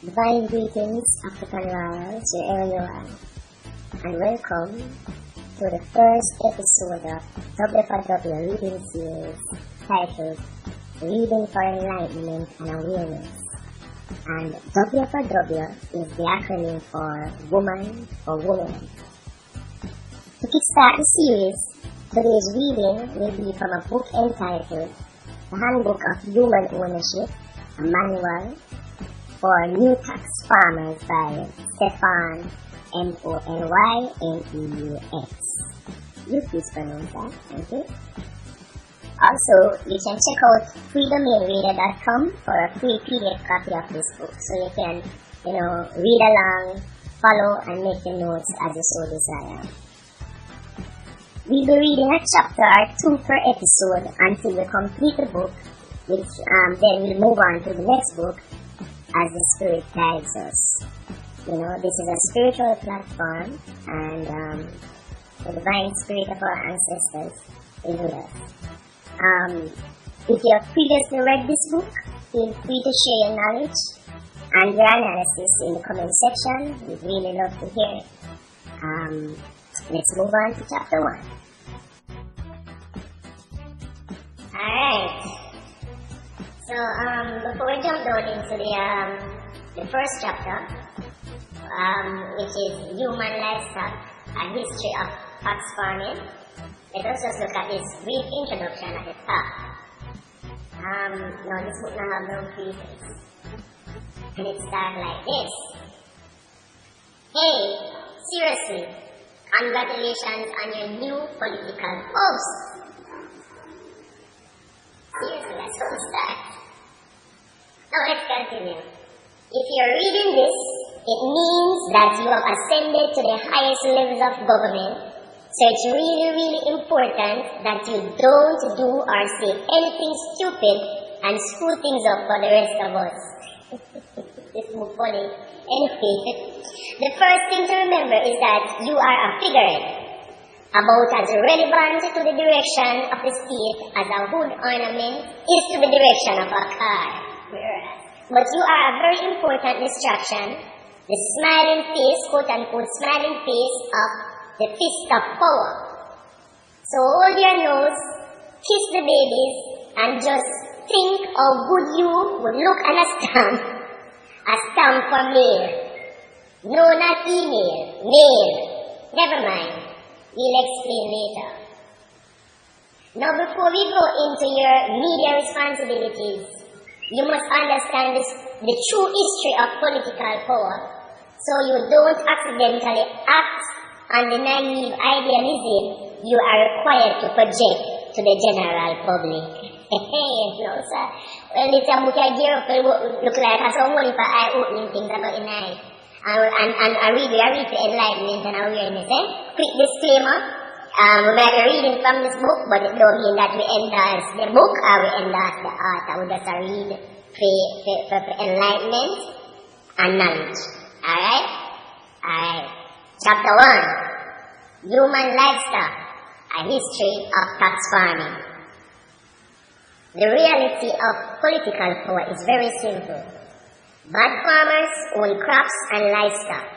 Divine greetings, African Royals, wherever you are, and welcome to the first episode of W4W Reading Series titled Reading for Enlightenment and Awareness. And W4W is the acronym for Woman for Woman. To kickstart the series, today's reading will be from a book entitled The Handbook of Human Ownership, a manual for new tax farmers by Stefan Molyneux. You please pronounce that, thank you. Also, you can check out freedomainreader.com for a free PDF copy of this book, so you can, read along, follow, and make your notes as you so desire. We'll be reading a chapter or 2 per episode until we complete the book, which then we'll move on to the next book as the Spirit guides us. This is a spiritual platform, and the divine spirit of our ancestors is with us. If you have previously read this book, feel free to share your knowledge and your analysis in the comment section. We'd really love to hear it. Let's move on to chapter 1. Alright. So, before we jump down into the first chapter, which is Human Livestock, a history of fox farming, let us just look at this brief introduction at the top. Now this book now have no preface, and it starts like this. Hey, seriously, congratulations on your new political post. Seriously, that's how it starts. Now let's continue. If you're reading this, it means that you have ascended to the highest levels of government. So it's really, really important that you don't do or say anything stupid and screw things up for the rest of us. It's more funny. Anyway, the first thing to remember is that you are a figurehead, about as relevant to the direction of the state as a hood ornament is to the direction of a car. But you are a very important distraction, the smiling face, quote-unquote smiling face of the fist of power. So hold your nose, kiss the babies, and just think how good you would look on a stamp. A stamp for male. No, not female. Male. Never mind. We'll explain later. Now before we go into your media responsibilities, you must understand the true history of political power, so you don't accidentally act on the naive idealism you are required to project to the general public. No, sir. Well, it's a book I gear up, look like I saw money for eye-opening things about the night. And I read the Enlightenment and Awareness. Quick disclaimer, we might be reading from this book, but it don't mean that we endorse the book or we endorse the author. We just read for enlightenment and knowledge. Alright? Alright. Chapter 1. Human Livestock, a history of tax farming. The reality of political power is very simple. Bad farmers own crops and livestock.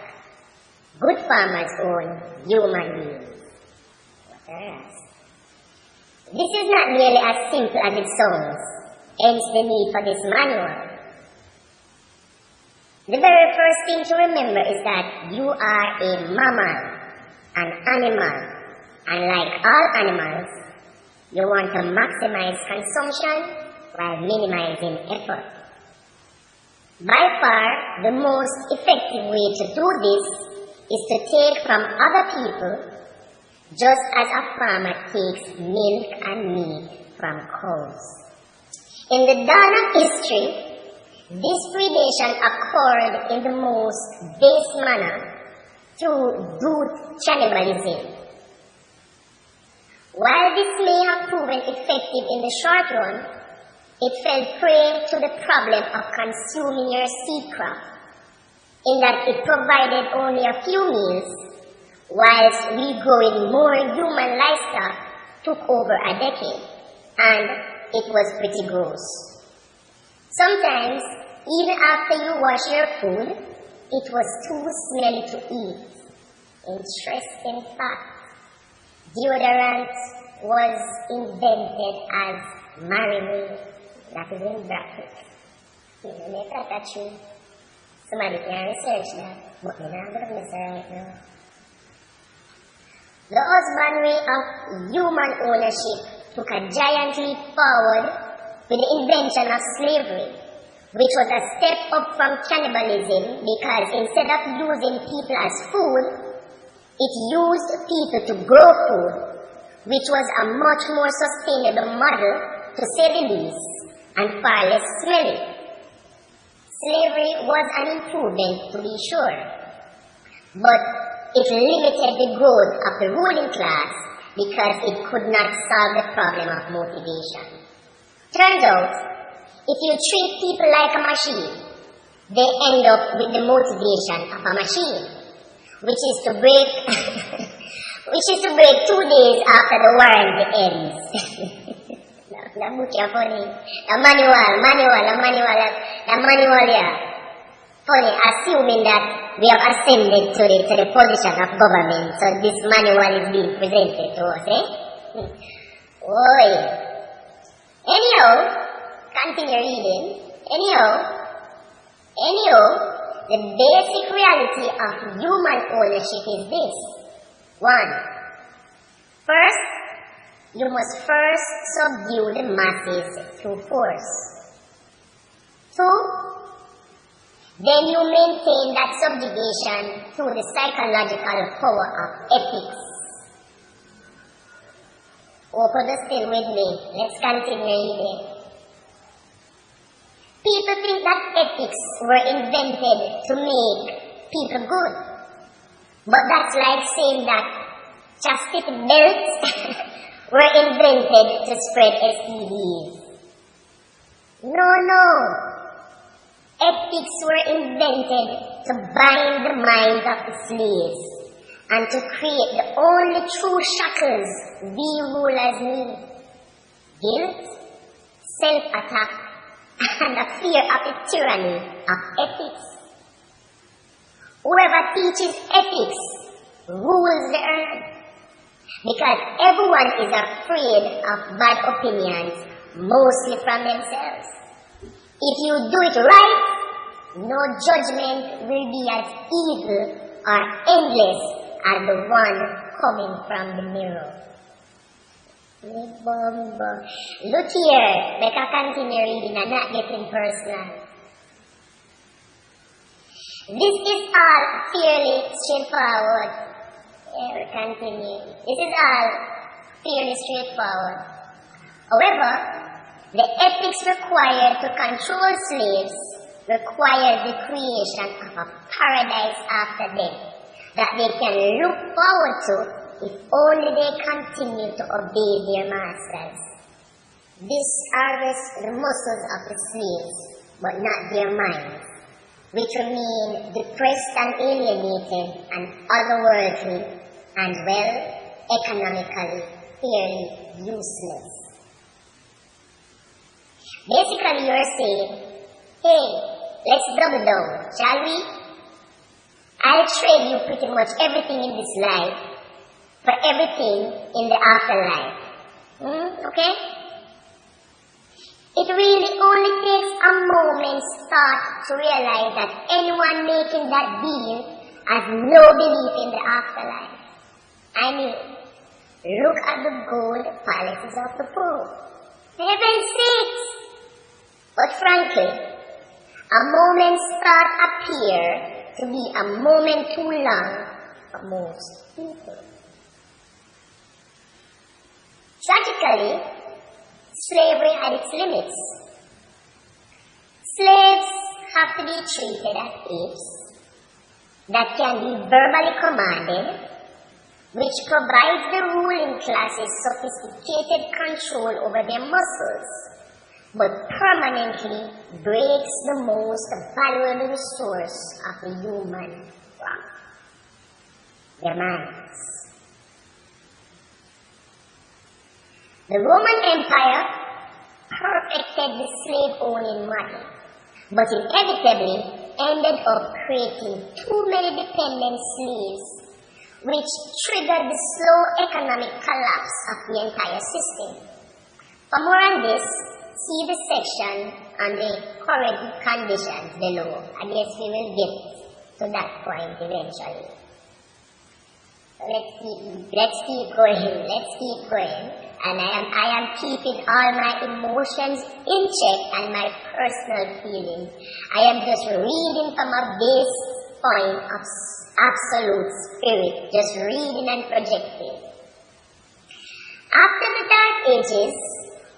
Good farmers own human beings. This is not nearly as simple as it sounds, hence the need for this manual. The very first thing to remember is that you are a mammal, an animal, and like all animals, you want to maximize consumption while minimizing effort. By far, the most effective way to do this is to take from other people, just as a farmer takes milk and meat from cows. In the dawn of history, this predation occurred in the most base manner through brute cannibalism. While this may have proven effective in the short run, it fell prey to the problem of consuming your seed crop, in that it provided only a few meals, whilst regrowing more human livestock took over a decade, and it was pretty gross. Sometimes, even after you wash your food, it was too smelly to eat. Interesting fact. Deodorant was invented as marinade. That is in brackets. You know, make that true. Somebody can research that, but we're not going to miss it right now. The husbandry of human ownership took a giant leap forward with the invention of slavery, which was a step up from cannibalism because instead of using people as food, it used people to grow food, which was a much more sustainable model, to say the least, and far less smelly. Slavery was an improvement, to be sure, but it limited the growth of the ruling class because it could not solve the problem of motivation. Turns out, if you treat people like a machine, they end up with the motivation of a machine, which is to break, 2 days after the warranty ends. The book is funny. The manual, yeah. Funny, assuming that we have ascended to the position of government, so this manual is being presented to us, eh? Oh, yeah. Anyhow, continue reading. Anyhow, the basic reality of human ownership is this. 1. First, you must first subdue the masses through force. 2. Then you maintain that subjugation through the psychological power of ethics. Hope you're still with me. Let's continue reading. People think that ethics were invented to make people good. But that's like saying that chastity belts were invented to spread STDs. No. Ethics were invented to bind the minds of the slaves and to create the only true shackles we rulers need. Guilt, self-attack, and the fear of the tyranny of ethics. Whoever teaches ethics rules the earth, because everyone is afraid of bad opinions, mostly from themselves. If you do it right, no judgment will be as evil or endless as the one coming from the mirror. Look here, make a continue reading and not getting personal. This is all fairly straightforward. We continue. This is all fairly straightforward. However, the ethics required to control slaves require the creation of a paradise after death that they can look forward to if only they continue to obey their masters. This harvests the muscles of the slaves, but not their minds, which remain depressed and alienated and otherworldly and, well, economically fairly useless. Basically, you're saying, hey, let's double down, shall we? I'll trade you pretty much everything in this life for everything in the afterlife. Okay? It really only takes a moment's thought to realize that anyone making that deal has no belief in the afterlife. I mean, look at the gold palaces of the poor. Heaven's sakes! But frankly, a moment's thought appear to be a moment too long for most people. Tragically, slavery had its limits. Slaves have to be treated as apes that can be verbally commanded, which provides the ruling classes sophisticated control over their muscles, but permanently breaks the most valuable resource of the human race, their minds. The Roman Empire perfected the slave-owning model, but inevitably ended up creating too many dependent slaves, which triggered the slow economic collapse of the entire system. For more on this, see the section on the current conditions below. I guess we will get to that point eventually. So let's keep going. And I am keeping all my emotions in check and my personal feelings. I am just reading from a base point of absolute spirit, just reading and projecting. After the Dark Ages,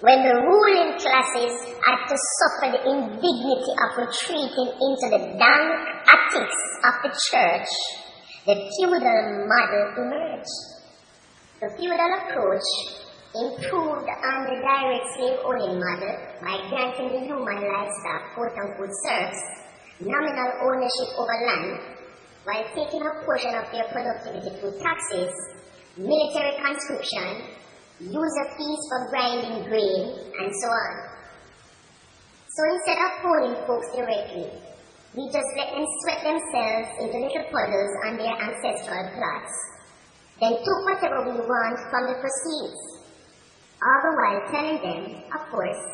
when the ruling classes had to suffer the indignity of retreating into the dank attics of the church, the feudal model emerged. The feudal approach improved on the direct slave-owning model by granting the human livestock, quote-unquote serfs, nominal ownership over land, while taking a portion of their productivity through taxes, military conscription, user fees for grinding grain, and so on. So instead of owning folks directly, we just let them sweat themselves into little puddles on their ancestral plots, then took whatever we want from the proceeds, all the while telling them, of course,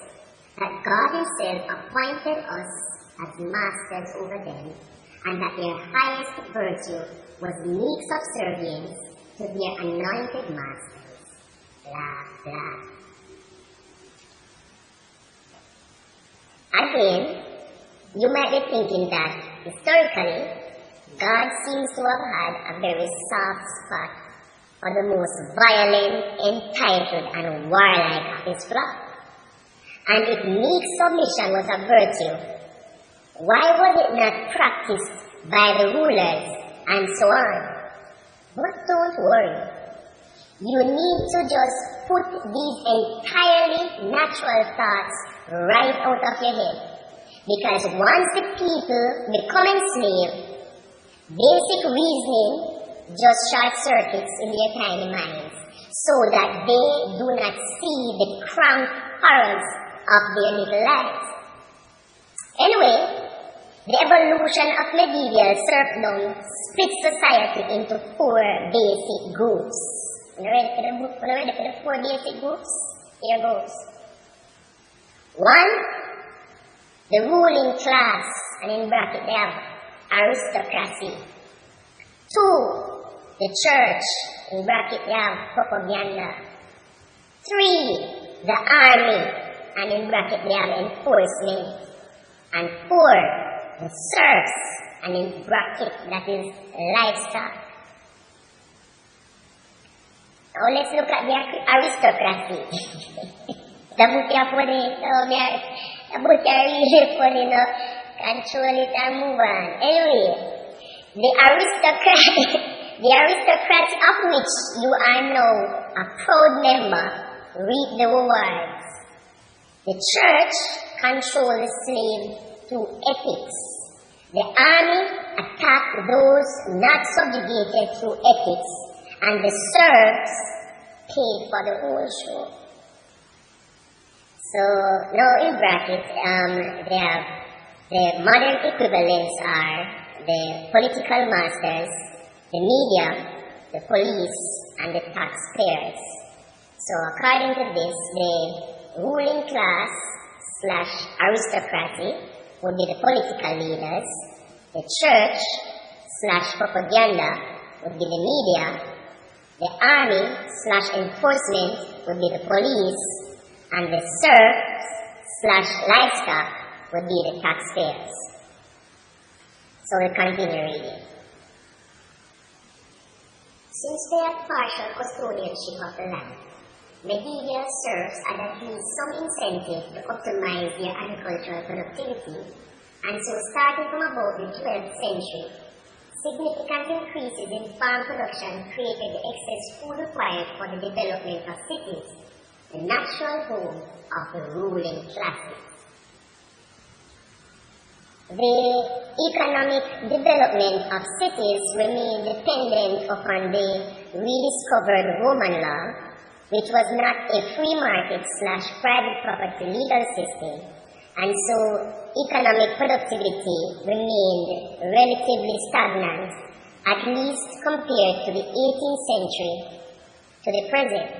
that God Himself appointed us as masters over them, and that their highest virtue was meek subservience to their anointed masters. Blah, blah. Again, you might be thinking that historically, God seems to have had a very soft spot for the most violent, entitled, and warlike of His flock. And if meek submission was a virtue, why was it not practiced by the rulers, and so on? But don't worry. You need to just put these entirely natural thoughts right out of your head. Because once the people become enslaved, basic reasoning just short circuits in their tiny minds, so that they do not see the cramped horrors of their little lives. Anyway, the evolution of medieval serfdom split society into 4 basic groups. You ready for the 4 basic groups? Here goes. 1, the ruling class, and in bracket they have aristocracy. 2, the church, in bracket they have propaganda. 3, the army, and in bracket they have enforcement. And 4, the serfs, and in bracket that is livestock. Now let's look at the aristocracy. The book are funny, really funny, no? Control it and move on. Anyway, the aristocrats of which you are now a proud member reap the rewards. The church controls the slave through ethics. The army attacked those not subjugated through ethics, and the serfs paid for the whole show. So now in brackets, they have the modern equivalents are the political masters, the media, the police, and the taxpayers. So according to this, the ruling class / aristocracy would be the political leaders, the church / propaganda would be the media, The army/enforcement would be the police, and the serfs/livestock would be the taxpayers. So we continue reading. Since they had partial custodianship of the land, medieval serfs had at least some incentive to optimize their agricultural productivity, and so starting from about the 12th century, significant increases in farm production created the excess food required for the development of cities, the natural home of the ruling classes. The economic development of cities remained dependent upon the rediscovered Roman law, which was not a free market/private property legal system, and so economic productivity remained relatively stagnant, at least compared to the 18th century to the present.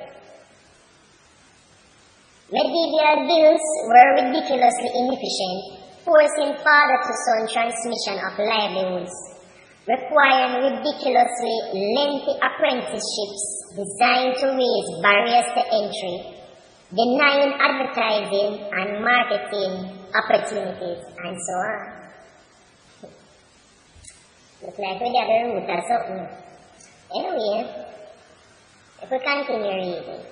Medieval bills were ridiculously inefficient, forcing father-to-son transmission of livelihoods, requiring ridiculously lengthy apprenticeships designed to raise barriers to entry, denying advertising and marketing opportunities, and so on. Looks like we got the root or something. Anyway, if we continue reading.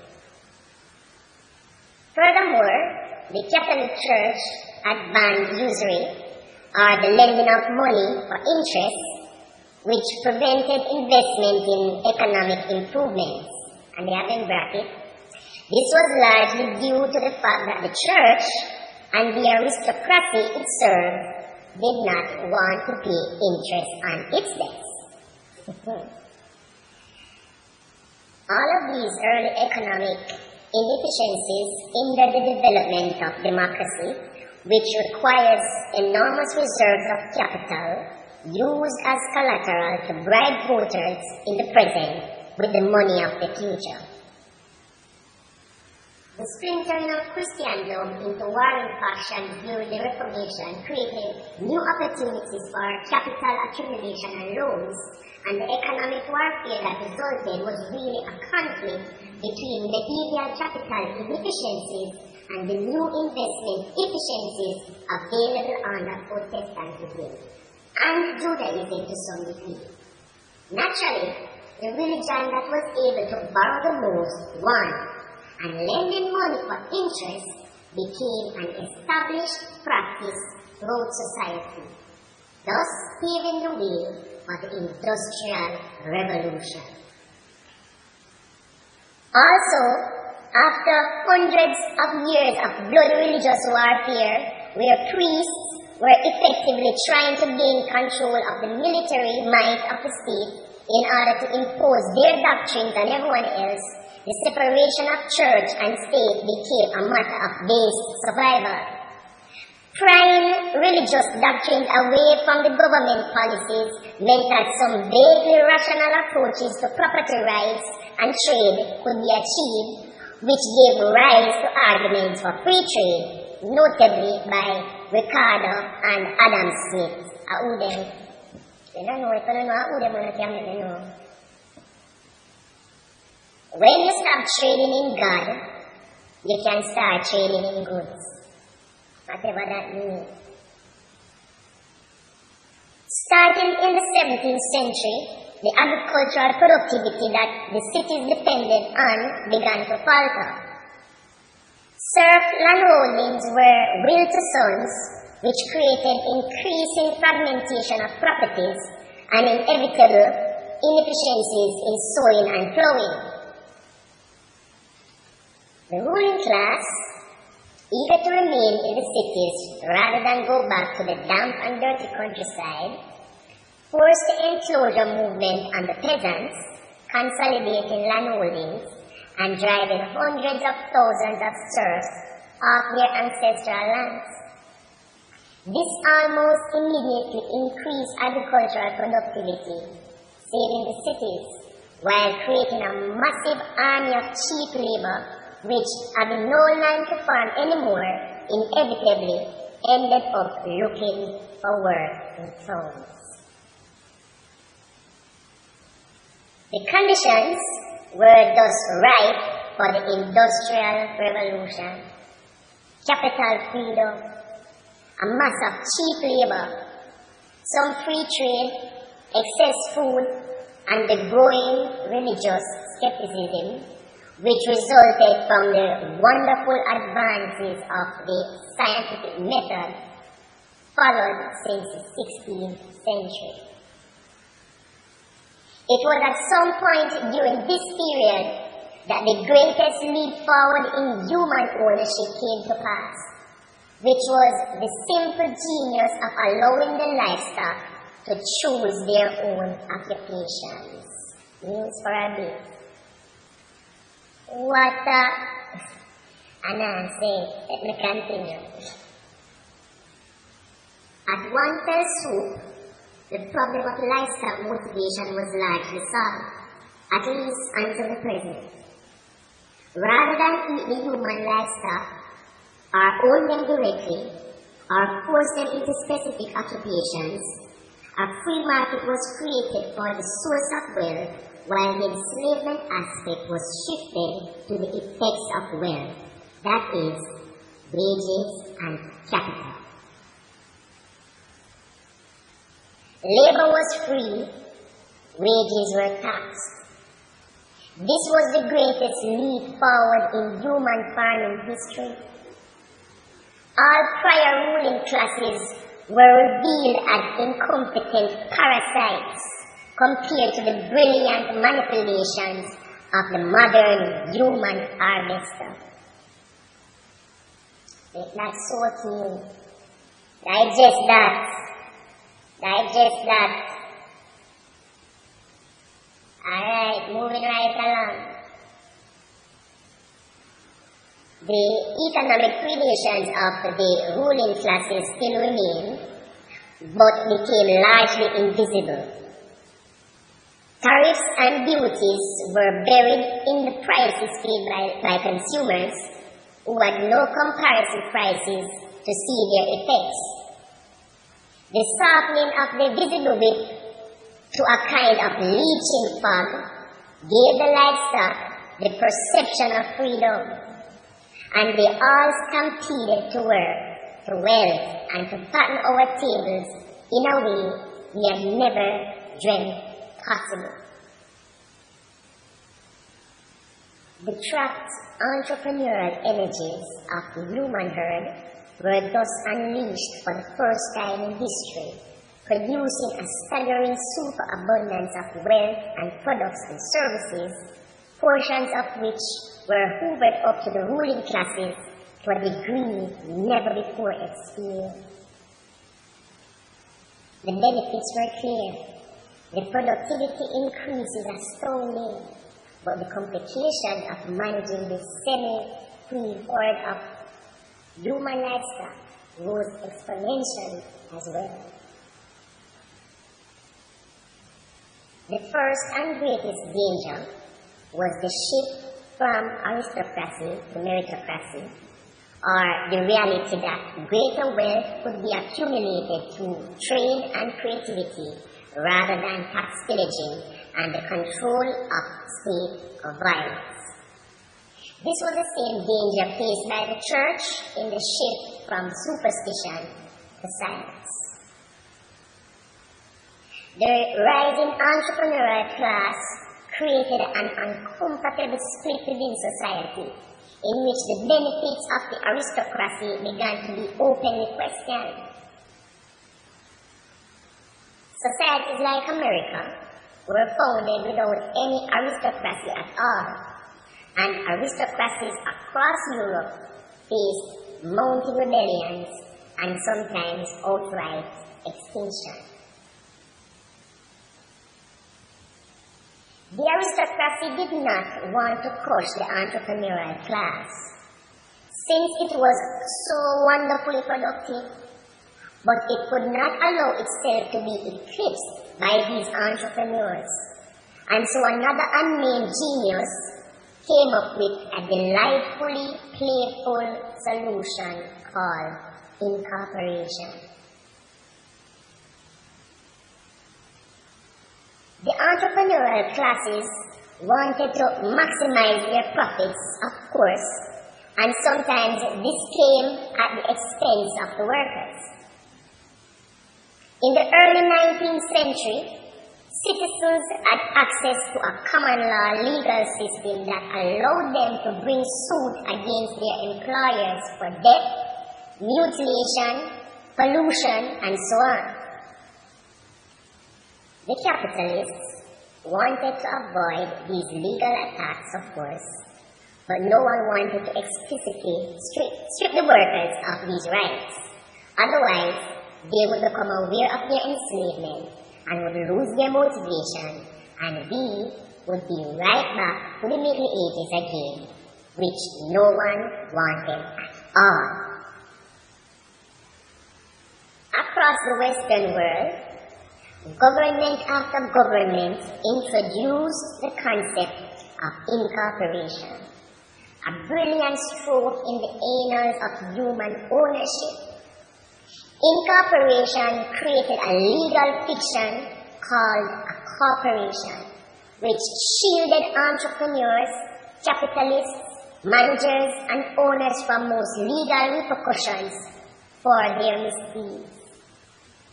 Furthermore, the Catholic Church had banned usury, or the lending of money for interest, which prevented investment in economic improvements, and they have in bracket. This was largely due to the fact that the church and the aristocracy it served did not want to pay interest on its debts. All of these early economic inefficiencies hindered the development of democracy, which requires enormous reserves of capital used as collateral to bribe voters in the present with the money of the future. The splintering of Christendom into warring factions during the Reformation created new opportunities for capital accumulation and loans, and the economic warfare that resulted was really a conflict between medieval capital inefficiencies and the new investment efficiencies available under Protestantism and Judaism to some degree. Naturally, the religion that was able to borrow the most won, and lending money for interest became an established practice throughout society, thus paving the way for the Industrial Revolution. Also, after hundreds of years of bloody religious warfare, where priests were effectively trying to gain control of the military might of the state in order to impose their doctrines on everyone else, the separation of church and state became a matter of base survival. Prying religious doctrines away from the government policies meant that some vaguely rational approaches to property rights and trade could be achieved, which gave rise to arguments for free trade, notably by Ricardo and Adam Smith. When you stop trading in God, you can start trading in goods, whatever that means. Starting in the 17th century, the agricultural productivity that the cities depended on began to falter. Serf landholdings were willed to sons, which created increasing fragmentation of properties and inevitable inefficiencies in sowing and plowing. The ruling class, eager to remain in the cities rather than go back to the damp and dirty countryside, forced the enclosure movement on the peasants, consolidating landholdings and driving hundreds of thousands of serfs off their ancestral lands. This almost immediately increased agricultural productivity, saving the cities, while creating a massive army of cheap labor, which, having no land to farm anymore, inevitably ended up looking for work in towns. The conditions were thus ripe for the Industrial Revolution. Capital freedom, a mass of cheap labor, some free trade, excess food, and the growing religious skepticism, which resulted from the wonderful advances of the scientific method followed since the 16th century. It was at some point during this period that the greatest leap forward in human ownership came to pass, which was the simple genius of allowing the livestock to choose their own occupations. News for a bit. What a... And I say, let me continue. At one fell swoop, the problem of livestock motivation was largely solved, at least until the present. Rather than eat the human livestock, or own them directly, or force them into specific occupations, a free market was created for the source of wealth, while the enslavement aspect was shifted to the effects of wealth, that is, wages and capital. Labor was free, wages were taxed. This was the greatest leap forward in human farming history. All prior ruling classes were revealed as incompetent parasites compared to the brilliant manipulations of the modern human harvester. Let that soak in. Digest that. Digest that. Alright, moving right along. The economic predations of the ruling classes still remain, but became largely invisible. Tariffs and duties were buried in the prices paid by consumers who had no comparison prices to see their effects. The softening of the visible whip to a kind of leaching fog gave the livestock the perception of freedom, and they all stampeded to work, to wealth, and to fatten our tables in a way we had never dreamt possible. The trapped entrepreneurial energies of the human herd were thus unleashed for the first time in history, producing a staggering superabundance of wealth and products and services, portions of which were hoovered up to the ruling classes to a degree never before experienced. The benefits were clear. The productivity increase is astounding, but the complication of managing this semi-free horde of human livestock rose exponentially as well. The first and greatest danger was the shift from aristocracy to meritocracy, or the reality that greater wealth could be accumulated through trade and creativity rather than tax pillaging and the control of state violence. This was the same danger faced by the church in the shift from superstition to science. The rising entrepreneurial class created an uncomfortable split within society, in which the benefits of the aristocracy began to be openly questioned. Societies like America were founded without any aristocracy at all, and aristocracies across Europe faced mounting rebellions and sometimes outright extinction. The aristocracy did not want to crush the entrepreneurial class, since it was so wonderfully productive, but it could not allow itself to be eclipsed by these entrepreneurs. And so another unnamed genius came up with a delightfully playful solution called incorporation. The entrepreneurial classes wanted to maximize their profits, of course, and sometimes this came at the expense of the workers. In the early 19th century, citizens had access to a common law legal system that allowed them to bring suit against their employers for debt, mutilation, pollution, and so on. The capitalists wanted to avoid these legal attacks, of course, but no one wanted to explicitly strip the workers of these rights. Otherwise, they would become aware of their enslavement and would lose their motivation, and we would be right back to the Middle Ages again, which no one wanted at all. Across the Western world, government after government introduced the concept of incorporation, a brilliant stroke in the annals of human ownership. Incorporation created a legal fiction called a corporation, which shielded entrepreneurs, capitalists, managers, and owners from most legal repercussions for their misdeeds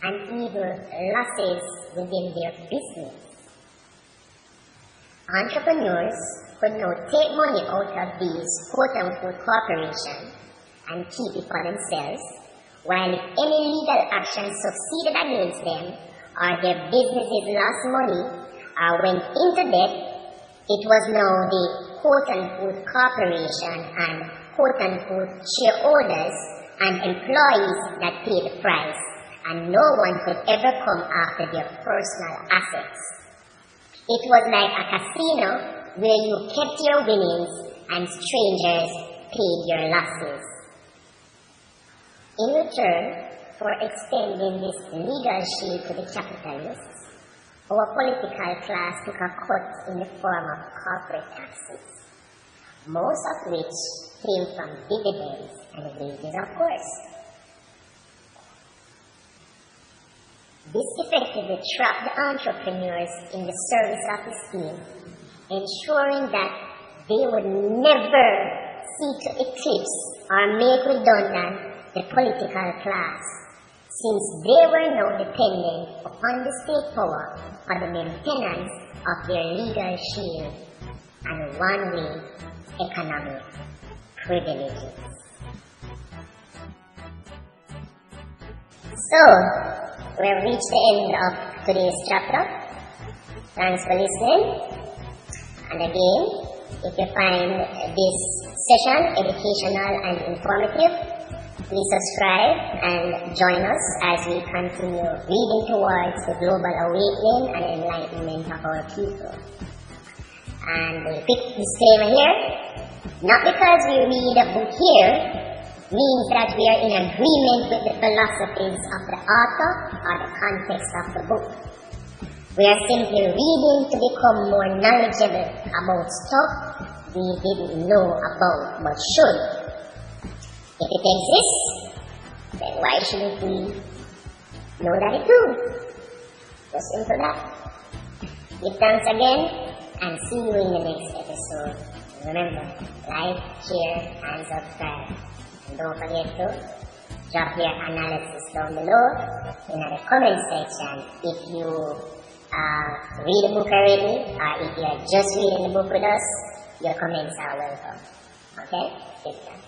and even losses within their business. Entrepreneurs could now take money out of these quote-unquote corporations and keep it for themselves, while if any legal action succeeded against them, or their businesses lost money, or went into debt, it was now the quote-unquote corporation and quote-unquote shareholders and employees that paid the price, and no one could ever come after their personal assets. It was like a casino where you kept your winnings and strangers paid your losses. In return for extending this legal shield to the capitalists, our political class took a cut in the form of corporate taxes, most of which came from dividends and wages, of course. This effectively trapped the entrepreneurs in the service of the scheme, ensuring that they would never seek to eclipse or make redundant the political class, since they were now dependent upon the state power for the maintenance of their legal shield and one-way economic privileges. So, we've reached the end of today's chapter. Thanks for listening. And again, if you find this session educational and informative, please subscribe and join us as we continue reading towards the global awakening and enlightenment of our people. And a quick disclaimer here, not because we read a book here means that we are in agreement with the philosophies of the author or the context of the book. We are simply reading to become more knowledgeable about stuff we didn't know about but should. If it exists, then why shouldn't we know that it do? Just into that. Give thanks again, and see you in the next episode. Remember, like, share, and subscribe. And don't forget to drop your analysis down below in the comment section if you read the book already, or if you are just reading the book with us. Your comments are welcome. Okay? Give thanks.